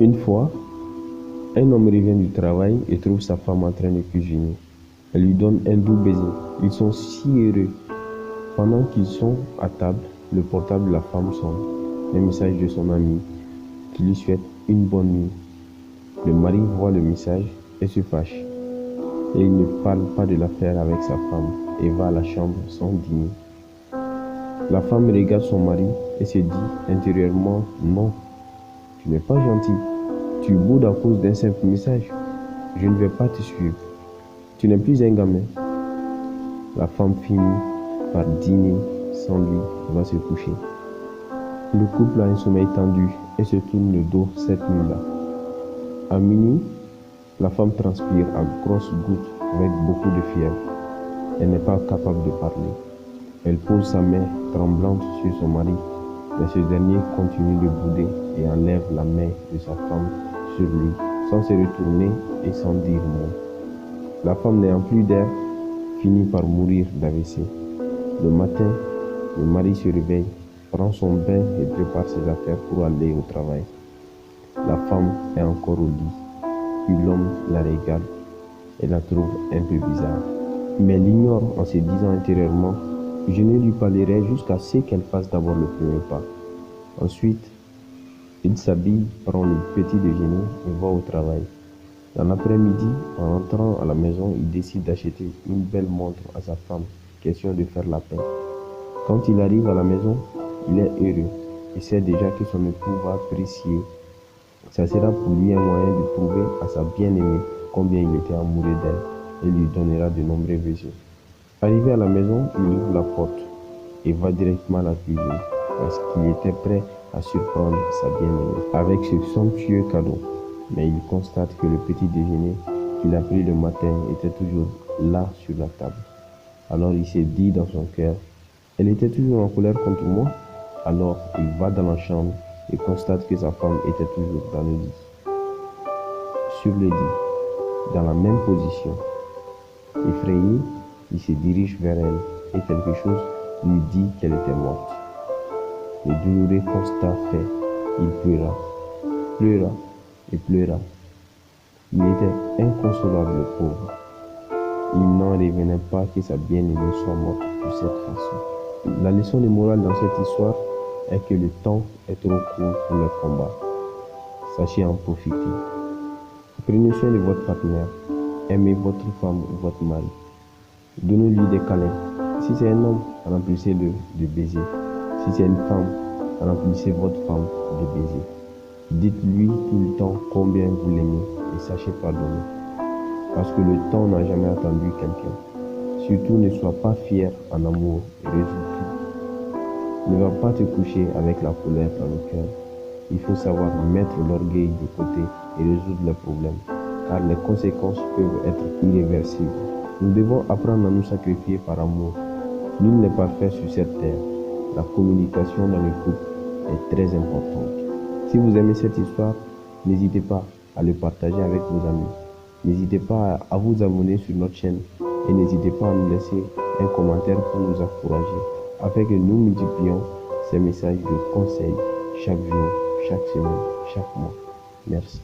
Une fois, un homme revient du travail et trouve sa femme en train de cuisiner. Elle lui donne un doux baiser. Ils sont si heureux. Pendant qu'ils sont à table, le portable de la femme sonne. Un message de son ami qui lui souhaite une bonne nuit. Le mari voit le message et se fâche. Et il ne parle pas de l'affaire avec sa femme et va à la chambre sans dîner. La femme regarde son mari et se dit intérieurement: non, tu n'es pas gentil. Tu boudes à cause d'un simple message. Je ne vais pas te suivre. Tu n'es plus un gamin. La femme finit par dîner sans lui et va se coucher. Le couple a un sommeil tendu et se tourne le dos cette nuit-là. À minuit, la femme transpire à grosses gouttes avec beaucoup de fièvre. Elle n'est pas capable de parler. Elle pose sa main tremblante sur son mari, mais ce dernier continue de bouder et enlève la main de sa femme sur lui, sans se retourner et sans dire mot. La femme, n'ayant plus d'air, finit par mourir d'AVC. Le matin, le mari se réveille, prend son bain et prépare ses affaires pour aller au travail. La femme est encore au lit, puis l'homme la regarde et la trouve un peu bizarre. Mais elle l'ignore en se disant intérieurement: je ne lui parlerai jusqu'à ce qu'elle fasse d'abord le premier pas. Ensuite, il s'habille, prend le petit déjeuner et va au travail. Dans l'après-midi, en rentrant à la maison, il décide d'acheter une belle montre à sa femme, question de faire la paix. Quand il arrive à la maison, il est heureux et sait déjà que son époux va apprécier. Ça sera pour lui un moyen de prouver à sa bien-aimée combien il était amoureux d'elle et lui donnera de nombreux baisers. Arrivé à la maison, il ouvre la porte et va directement à la cuisine parce qu'il était prêt à surprendre sa bien-aimée avec ce somptueux cadeau. Mais il constate que le petit déjeuner qu'il a pris le matin était toujours là sur la table. Alors il s'est dit dans son cœur: elle était toujours en colère contre moi. Alors il va dans la chambre et constate que sa femme était toujours dans le lit. Sur le lit, dans la même position. Effrayé, il se dirige vers elle et quelque chose lui dit qu'elle était morte. Le douloureux constat fait, il pleura et pleura. Il était inconsolable, le pauvre. Il n'en revenait pas que sa bien-aimée soit morte de cette façon. La leçon de morale dans cette histoire est que le temps est trop court pour le combat. Sachez en profiter. Prenez soin de votre partenaire. Aimez votre femme ou votre mari. Donnez-lui des câlins. Si c'est un homme, remplissez-le de baisers. Si c'est une femme, remplissez votre femme de baisers. Dites-lui tout le temps combien vous l'aimez et sachez pardonner. Parce que le temps n'a jamais attendu quelqu'un. Surtout, ne sois pas fier en amour et résous tout. Ne va pas te coucher avec la colère dans le cœur. Il faut savoir mettre l'orgueil de côté et résoudre les problèmes, car les conséquences peuvent être irréversibles. Nous devons apprendre à nous sacrifier par amour. Nul n'est parfait sur cette terre. La communication dans le couple est très importante. Si vous aimez cette histoire, n'hésitez pas à le partager avec vos amis. N'hésitez pas à vous abonner sur notre chaîne et n'hésitez pas à nous laisser un commentaire pour nous encourager, afin que nous multiplions ces messages de conseils chaque jour, chaque semaine, chaque mois. Merci.